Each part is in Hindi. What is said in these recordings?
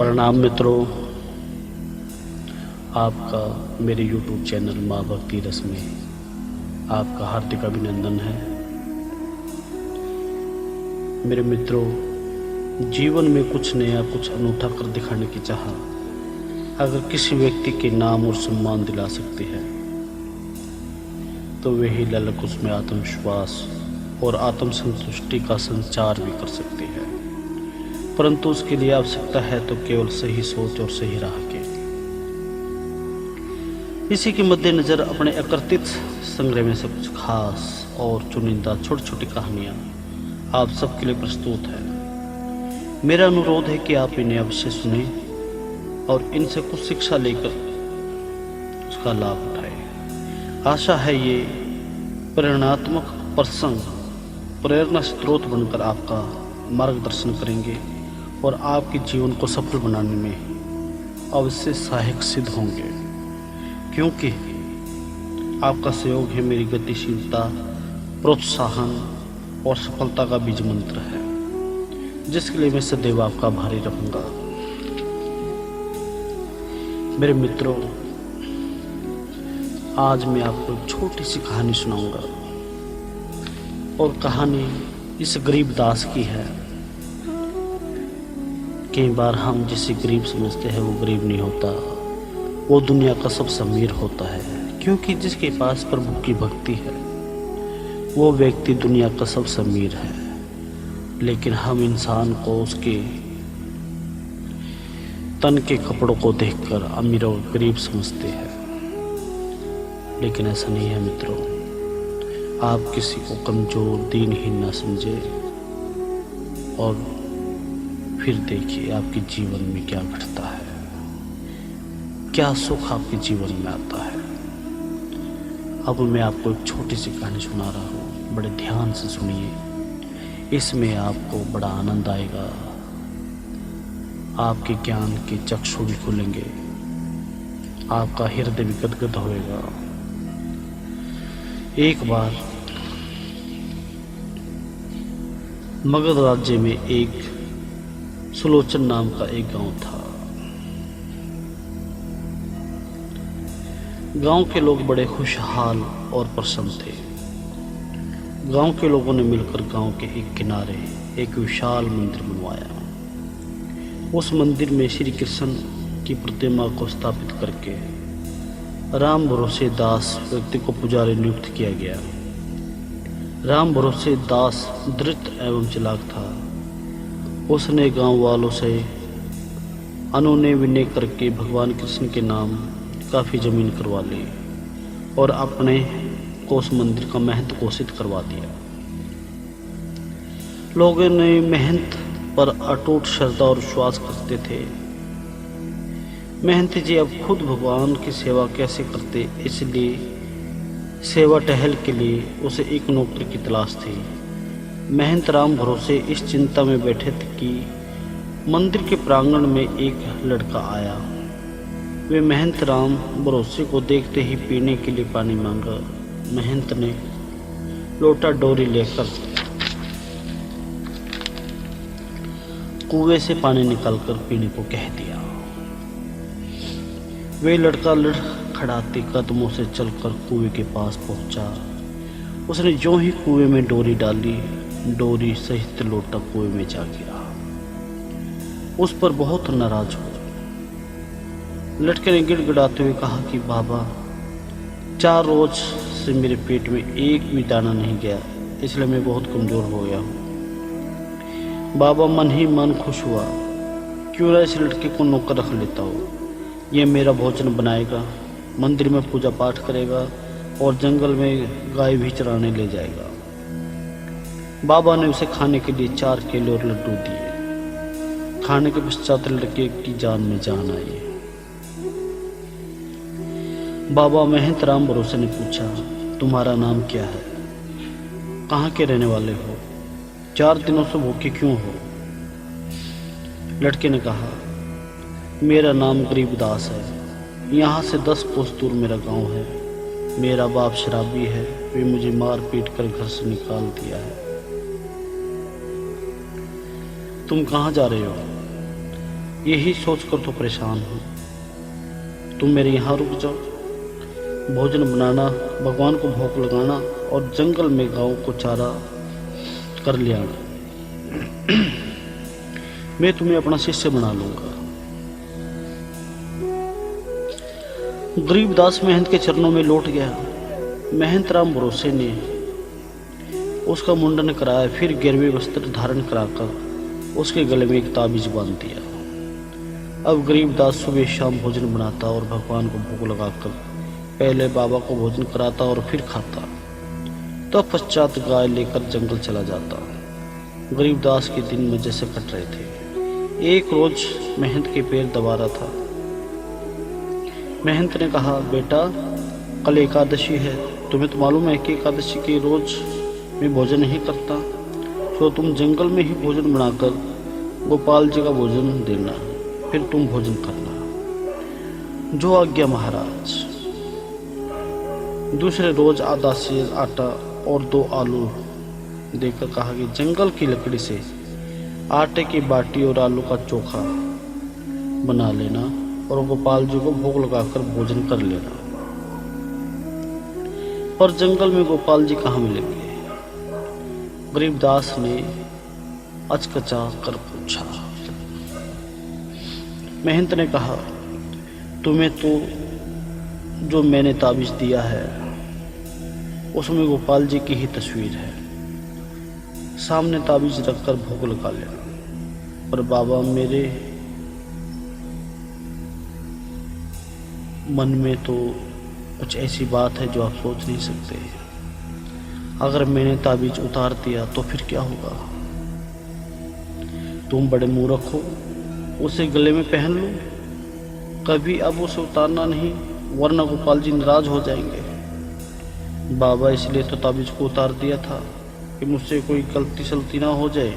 प्रणाम मित्रों, आपका मेरे YouTube चैनल माँ भक्ति रस में आपका हार्दिक अभिनंदन है। मेरे मित्रों, जीवन में कुछ नया, कुछ अनूठा कर दिखाने की चाह अगर किसी व्यक्ति के नाम और सम्मान दिला सकती है तो वही ललक उसमें आत्मविश्वास और आत्मसंतुष्टि का संचार भी कर सकती है। परंतु उसके लिए आवश्यकता है तो केवल सही सोच और सही राह के। इसी के मद्देनजर अपने एकत्रित संग्रह में से कुछ खास और चुनिंदा छोटी छोटी कहानियाँ आप सबके लिए प्रस्तुत है। मेरा अनुरोध है कि आप इन्हें अवश्य सुने और इनसे कुछ शिक्षा लेकर उसका लाभ उठाएं। आशा है ये प्रेरणात्मक प्रसंग प्रेरणा स्रोत बनकर आपका मार्गदर्शन करेंगे और आपके जीवन को सफल बनाने में अवश्य सहायक सिद्ध होंगे, क्योंकि आपका सहयोग है मेरी गतिशीलता, प्रोत्साहन और सफलता का बीज मंत्र है, जिसके लिए मैं सदैव आपका आभारी रहूंगा। मेरे मित्रों, आज मैं आपको एक छोटी सी कहानी सुनाऊंगा और कहानी इस गरीब दास की है। कई बार हम जिसे गरीब समझते हैं वो गरीब नहीं होता, वो दुनिया का सबसे अमीर होता है, क्योंकि जिसके पास प्रभु की भक्ति है वो व्यक्ति दुनिया का सबसे अमीर है। लेकिन हम इंसान को उसके तन के कपड़ों को देखकर अमीर और गरीब समझते हैं, लेकिन ऐसा नहीं है मित्रों। आप किसी को कमजोर, दीनहीन न समझे और फिर देखिए आपके जीवन में क्या घटता है, क्या सुख आपके जीवन में आता है। अब मैं आपको एक छोटी सी कहानी सुना रहा हूँ, बड़े ध्यान से सुनिए। इसमें आपको बड़ा आनंद आएगा, आपके ज्ञान के चक्षु भी खुलेंगे, आपका हृदय भी गदगद होएगा। एक बार मगध राज्य में एक सुलोचन नाम का एक गांव था। गांव के लोग बड़े खुशहाल और प्रसन्न थे। गांव के लोगों ने मिलकर गांव के एक किनारे एक विशाल मंदिर बनवाया। उस मंदिर में श्री कृष्ण की प्रतिमा को स्थापित करके राम भरोसे दास व्यक्ति को पुजारी नियुक्त किया गया। राम भरोसे दास धृत एवं चालाक था। उसने गांव वालों से अनुनय विनय करके भगवान कृष्ण के नाम काफ़ी ज़मीन करवा ली और अपने को उस मंदिर का महंत घोषित करवा दिया। लोगों ने महंत पर अटूट श्रद्धा और विश्वास करते थे। महंत जी अब खुद भगवान की सेवा कैसे करते, इसलिए सेवा टहल के लिए उसे एक नौकरी की तलाश थी। महंत राम भरोसे इस चिंता में बैठे थे कि मंदिर के प्रांगण में एक लड़का आया। वे महंत राम भरोसे को देखते ही पीने के लिए पानी मांगा। महंत ने लोटा डोरी लेकर कुएं से पानी निकालकर पीने को कह दिया। वे लड़का लड़खड़ाते कदमों से चलकर कुएं के पास पहुंचा। उसने जो ही कुएं में डोरी डाली, डोरी सहित लोटा कुएं में जा गिरा। उस पर बहुत नाराज हुआ। लड़के ने गिड़गिड़ाते हुए कहा कि बाबा, 4 रोज से मेरे पेट में एक भी दाना नहीं गया, इसलिए मैं बहुत कमजोर हो गया हूँ। बाबा मन ही मन खुश हुआ, क्यों ना इस लड़के को नौकर रख लेता हूँ। ये मेरा भोजन बनाएगा, मंदिर में पूजा पाठ करेगा और जंगल में गाय भी चराने ले जाएगा। बाबा ने उसे खाने के लिए 4 केले और लड्डू दिए। खाने के पश्चात लड़के की जान में जान आई। बाबा महंत राम भरोसे ने पूछा, तुम्हारा नाम क्या है? कहाँ के रहने वाले हो? 4 दिनों से भूखे क्यों हो? लड़के ने कहा, मेरा नाम गरीबदास है। यहाँ से 10 कोस दूर मेरा गांव है। मेरा बाप शराबी है, वे मुझे मार पीट कर घर से निकाल दिया है। तुम कहाँ जा रहे हो? यही सोचकर तो परेशान हूँ। तुम मेरे यहाँ रुक जाओ, भोजन बनाना, भगवान को भोग लगाना और जंगल में गांव को चारा कर ले आना। मैं तुम्हें अपना शिष्य बना लूंगा। गरीबदास महंत के चरणों में लौट गया। महंत राम भरोसे ने उसका मुंडन कराया, फिर गिरवे वस्त्र धारण कराकर उसके गले में एक ताबीज बांध दिया। अब गरीबदास सुबह शाम भोजन बनाता और भगवान को भोग लगाकर पहले बाबा को भोजन कराता और फिर खाता। तब पश्चात गाय लेकर जंगल चला जाता। गरीबदास के दिन मजे से कट रहे थे। एक रोज महंत के पैर दबा रहा था। महंत ने कहा, बेटा कल एकादशी है, तुम्हें तो मालूम है कि एकादशी के रोज मैं भोजन नहीं करता, तो तुम जंगल में ही भोजन बनाकर गोपाल जी का भोजन देना, फिर तुम भोजन करना। जो आज्ञा महाराज। दूसरे रोज आधा सेर आटा और 2 आलू देकर कहा कि जंगल की लकड़ी से आटे की बाटी और आलू का चोखा बना लेना और गोपाल जी को भोग लगाकर भोजन कर लेना। पर जंगल में गोपाल जी कहाँ मिलेंगे? गरीबदास ने अचकचा कर पूछा। महंत ने कहा, तुम्हें तो जो मैंने ताबीज दिया है उसमें गोपाल जी की ही तस्वीर है। सामने ताबीज रखकर भोग लगा लेना। पर बाबा, मेरे मन में तो कुछ ऐसी बात है जो आप सोच नहीं सकते। अगर मैंने ताबीज उतार दिया तो फिर क्या होगा? तुम बड़े मूर्ख हो, उसे गले में पहन लो। कभी अब उसे उतारना नहीं, वरना गोपाल जी नाराज हो जाएंगे। बाबा, इसलिए तो ताबीज को उतार दिया था कि मुझसे कोई गलती सलती ना हो जाए,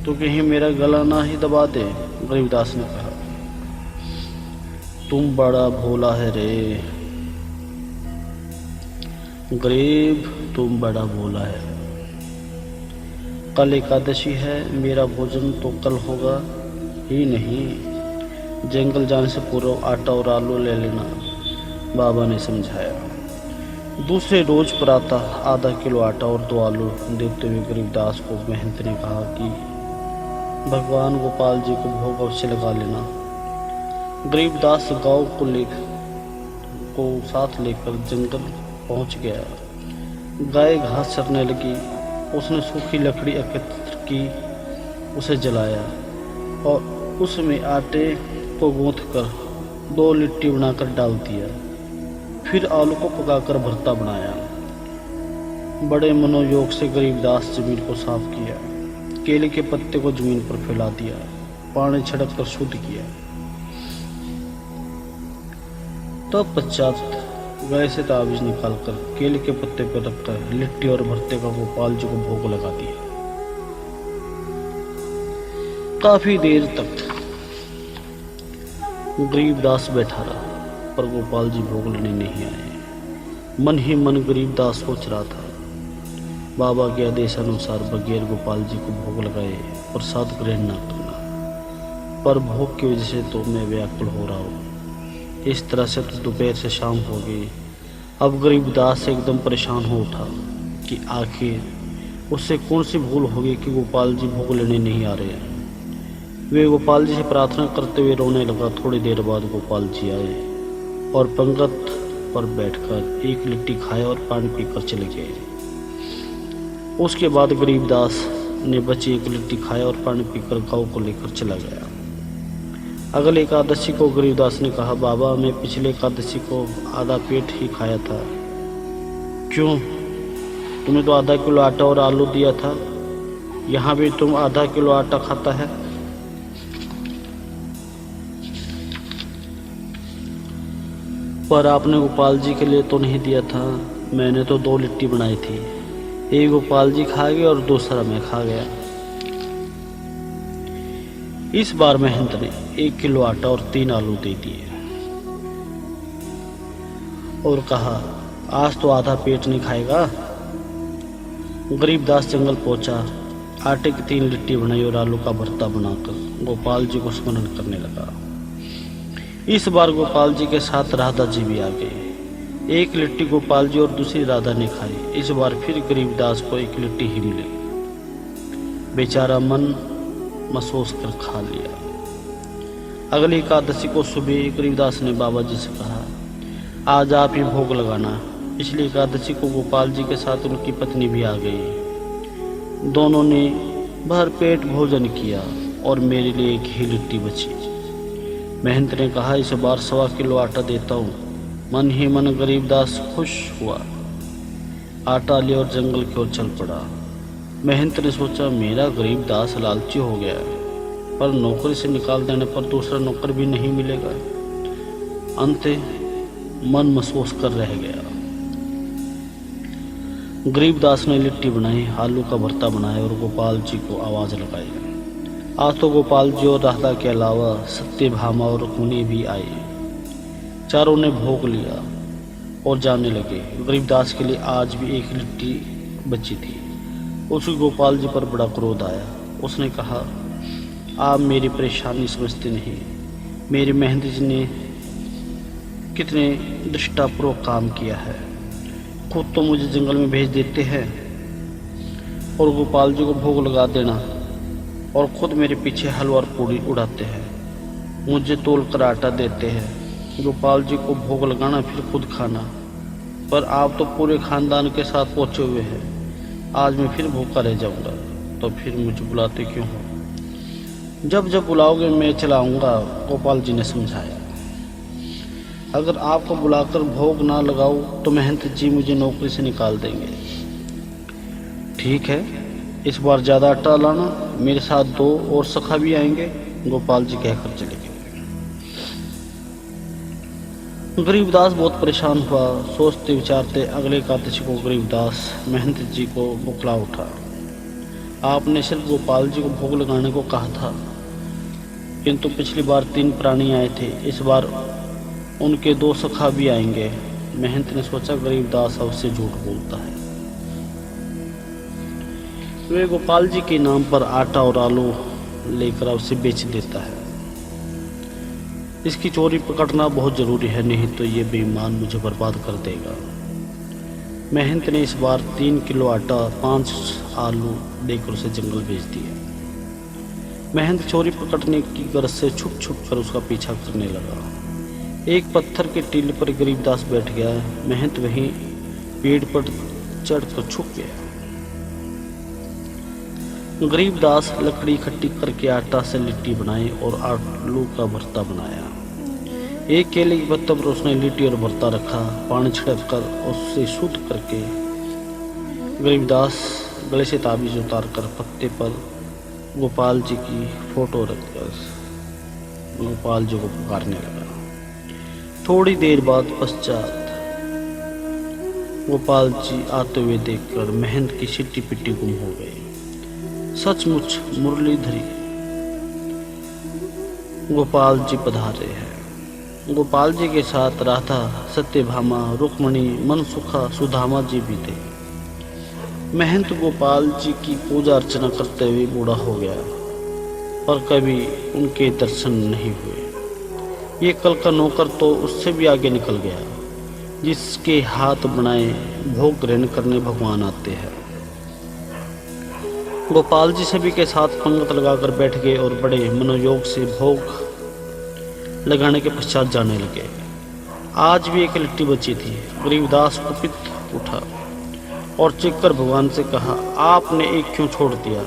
तो कहीं मेरा गला ना ही दबा दे। गरीबदास ने कहा, तुम बड़ा भोला है रे गरीब, तुम बड़ा भोला है। कल एकादशी है, मेरा भोजन तो कल होगा ही नहीं। जंगल जाने से पूर्व आटा और आलू ले लेना, बाबा ने समझाया। दूसरे रोज प्रातः आधा किलो आटा और 2 आलू देते हुए गरीबदास को महंत ने कहा कि भगवान गोपाल जी को भोग अवश्य लगा लेना। गरीबदास गांव को साथ लेकर जंगल पहुंच गया। गाय घास चरने लगी। उसने सूखी लकड़ी एकत्र की, उसे जलाया और उसमें आटे को गूंथकर 2 लिट्टी बनाकर डाल दिया। फिर आलू को पकाकर भरता बनाया। बड़े मनोयोग से गरीबदास जमीन को साफ किया, केले के पत्ते को जमीन पर फैला दिया, पानी छिड़क कर शुद्ध किया। तब पश्चात गाय से ताबीज निकालकर केले के पत्ते पर रखकर लिट्टी और भरते का गोपाल जी को भोग लगा दिया। काफी देर तक गरीबदास बैठा रहा, पर गोपाल जी भोग लेने नहीं आए। मन ही मन गरीबदास सोच रहा था, बाबा के आदेश अनुसार बगैर गोपाल जी को भोग लगाए प्रसाद ग्रहण न करना, पर भोग की वजह से तो मैं व्याकुल हो रहा हूँ। इस तरह से तो दोपहर से शाम हो गई। अब गरीबदास एकदम परेशान हो उठा कि आखिर उससे कौन सी भूल होगी कि गोपाल जी भोग लेने नहीं आ रहे हैं। वे गोपाल जी से प्रार्थना करते हुए रोने लगा। थोड़ी देर बाद गोपाल जी आए और पंगत पर बैठकर 1 लिट्टी खाया और पानी पीकर चले गए। उसके बाद गरीबदास ने बची 1 लिट्टी खाया और पानी पीकर गाँव को लेकर चला गया। अगले एकादशी को गरीबदास ने कहा, बाबा मैं पिछले एकादशी को आधा पेट ही खाया था। क्यों? तुम्हें तो आधा किलो आटा और आलू दिया था, यहाँ भी तुम आधा किलो आटा खाता है। पर आपने गोपाल जी के लिए तो नहीं दिया था। मैंने तो 2 लिट्टी बनाई थी, एक गोपाल जी खा गए और दूसरा मैं खा गया। इस बार महंत ने 1 किलो आटा और 3 आलू दे दिए और कहा, आज तो आधा पेट नहीं खाएगा। गरीबदास जंगल पहुंचा। आटे की 3 लिट्टी बनाई और आलू का भरता बनाकर गोपाल जी को स्मरण करने लगा। इस बार गोपाल जी के साथ राधा जी भी आ गई। एक लिट्टी गोपाल जी और दूसरी राधा ने खाई। इस बार फिर गरीबदास को 1 लिट्टी ही मिली। बेचारा मन महसूस कर खा लिया। अगली एकादशी को सुबह गरीबदास ने बाबा जी से कहा, आज आप ही भोग लगाना। पिछली एकादशी को गोपाल जी के साथ उनकी पत्नी भी आ गई। दोनों ने भर पेट भोजन किया और मेरे लिए 1 ही लिट्टी बची। महंत ने कहा, इस बार 1.25 किलो आटा देता हूँ। मन ही मन गरीबदास खुश हुआ। आटा ले और जंगल की ओर चल पड़ा। महंत ने सोचा, मेरा गरीबदास लालची हो गया है, पर नौकरी से निकाल देने पर दूसरा नौकर भी नहीं मिलेगा। अंत मन महसूस कर रह गया। गरीबदास ने लिट्टी बनाई, आलू का भरता बनाया और गोपाल जी को आवाज लगाई। आज तो गोपाल जी और राधा के अलावा सत्यभामा और रुक्मिणी भी आई। चारों ने भोग लिया और जाने लगे। गरीबदास के लिए आज भी 1 लिट्टी बची थी। उसे गोपाल जी पर बड़ा क्रोध आया। उसने कहा, आप मेरी परेशानी समझते नहीं। मेरे महंत जी ने कितने दृष्टापूर्वक काम किया है। खुद तो मुझे जंगल में भेज देते हैं और गोपाल जी को भोग लगा देना, और खुद मेरे पीछे हलवा और पूड़ी उड़ाते हैं। मुझे तोल कर आटा देते हैं, गोपाल जी को भोग लगाना फिर खुद खाना। पर आप तो पूरे खानदान के साथ पहुंचे हुए हैं। आज मैं फिर भूखा रह जाऊंगा, तो फिर मुझे बुलाते क्यों हो? जब जब बुलाओगे मैं चलाऊंगा, गोपाल जी ने समझाया। अगर आपको बुलाकर भोग ना लगाऊं तो महंत जी मुझे नौकरी से निकाल देंगे। ठीक है, इस बार ज़्यादा आटा लाना, मेरे साथ 2 और सखा भी आएंगे, गोपाल जी कहकर चले गए। गरीबदास बहुत परेशान हुआ। सोचते विचारते अगले एकादशी को गरीबदास महंत जी को बुखला उठा। आपने सिर्फ गोपाल जी को भोग लगाने को कहा था, किंतु पिछली बार 3 प्राणी आए थे, इस बार उनके 2 सखा भी आएंगे। महंत ने सोचा, गरीबदास अवश्य झूठ बोलता है। वे गोपाल जी के नाम पर आटा और आलू लेकर उसे बेच देता है। इसकी चोरी पकड़ना बहुत जरूरी है, नहीं तो ये बेईमान मुझे बर्बाद कर देगा। महंत ने इस बार 3 किलो आटा 5 आलू देकर उसे जंगल भेज दिया। महंत चोरी पकड़ने की गरज से छुप छुप कर उसका पीछा करने लगा। एक पत्थर के टीले पर गरीबदास बैठ गया। महंत वहीं पेड़ पर चढ़कर छुप गया। गरीबदास लकड़ी इकट्ठी करके आटा से लिट्टी बनाई और आलू का भरता बनाया। एक केले की पत्ते पर उसने लिट्टी और भरता रखा। पानी छिड़क कर उससे शुद्ध करके गरीबदास गले से ताबीज उतार कर पत्ते पर गोपाल जी की फोटो रखकर गोपाल जी को पुकारने लगा। थोड़ी देर बाद पश्चात गोपाल जी आते हुए देखकर महंत की सिट्टी पिट्टी गुम हो गई। सचमुच मुरलीधरी गोपाल जी पधारे हैं। गोपाल जी के साथ राधा, सत्यभामा, रुक्मिणी, मनसुखा, सुदामा जी भी थे। महंत गोपाल जी की पूजा अर्चना करते हुए बूढ़ा हो गया, पर कभी उनके दर्शन नहीं हुए। ये कल का नौकर तो उससे भी आगे निकल गया, जिसके हाथ बनाए भोग ग्रहण करने भगवान आते हैं। गोपाल जी सभी के साथ पंगत लगाकर बैठ गए और बड़े मनोयोग से भोग लगाने के पश्चात जाने लगे। आज भी 1 लिट्टी बची थी। गरीबदास कुपित उठा और चीखकर भगवान से कहा, आपने एक क्यों छोड़ दिया?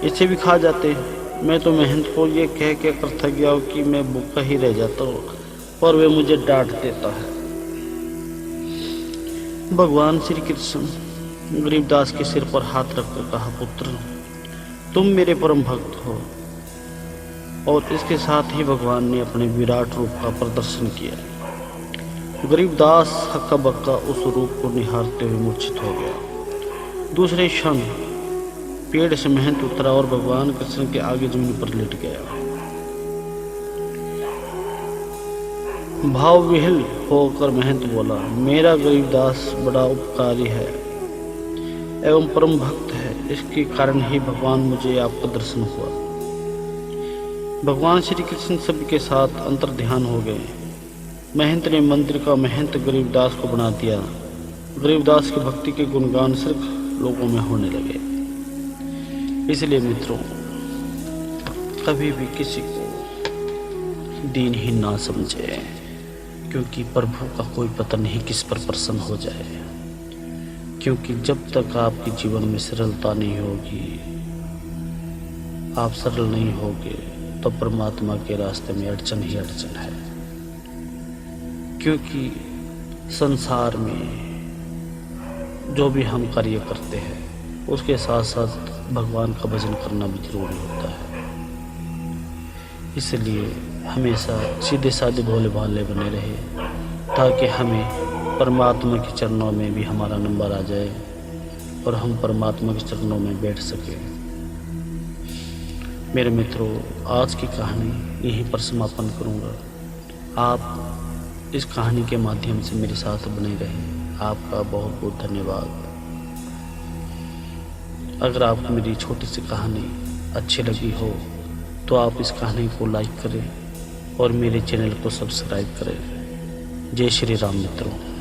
इसे भी खा जाते। मैं तो महंत को ये कह के कर थक गया हूँ कि मैं भूखा ही रह जाता हूँ, पर वे मुझे डांट देता है। भगवान श्री कृष्ण गरीबदास के सिर पर हाथ रखकर कहा, पुत्र तुम मेरे परम भक्त हो। और इसके साथ ही भगवान ने अपने विराट रूप का प्रदर्शन किया। गरीबदास हक्का बक्का उस रूप को निहारते हुए मूर्छित हो गया। दूसरे क्षण पेड़ से महंत उतरा और भगवान कृष्ण के आगे जमीन पर लेट गया। भाव विह्वल होकर महंत बोला, मेरा गरीबदास बड़ा उपकारी है एवं परम भक्त है। इसके कारण ही भगवान मुझे आपका दर्शन हुआ। भगवान श्री कृष्ण सबके साथ अंतर ध्यान हो गए। महंत ने मंदिर का महंत गरीबदास को बना दिया। गरीबदास की भक्ति के गुणगान सिर्फ लोगों में होने लगे। इसलिए मित्रों, कभी भी किसी को दीनहीन ना समझे, क्योंकि प्रभु का कोई पता नहीं किस पर प्रसन्न हो जाए। क्योंकि जब तक आपके जीवन में सरलता नहीं होगी, आप सरल नहीं होगे, तो परमात्मा के रास्ते में अड़चन ही अड़चन है। क्योंकि संसार में जो भी हम कार्य करते हैं, उसके साथ साथ भगवान का भजन करना भी जरूरी होता है। इसलिए हमेशा सीधे साधे भोले भाले बने रहे, ताकि हमें परमात्मा के चरणों में भी हमारा नंबर आ जाए और हम परमात्मा के चरणों में बैठ सकें। मेरे मित्रों, आज की कहानी यहीं पर समापन करूँगा। आप इस कहानी के माध्यम से मेरे साथ बने रहें। आपका बहुत बहुत धन्यवाद। अगर आपको मेरी छोटी सी कहानी अच्छी लगी हो तो आप इस कहानी को लाइक करें और मेरे चैनल को सब्सक्राइब करें। जय श्री राम मित्रों।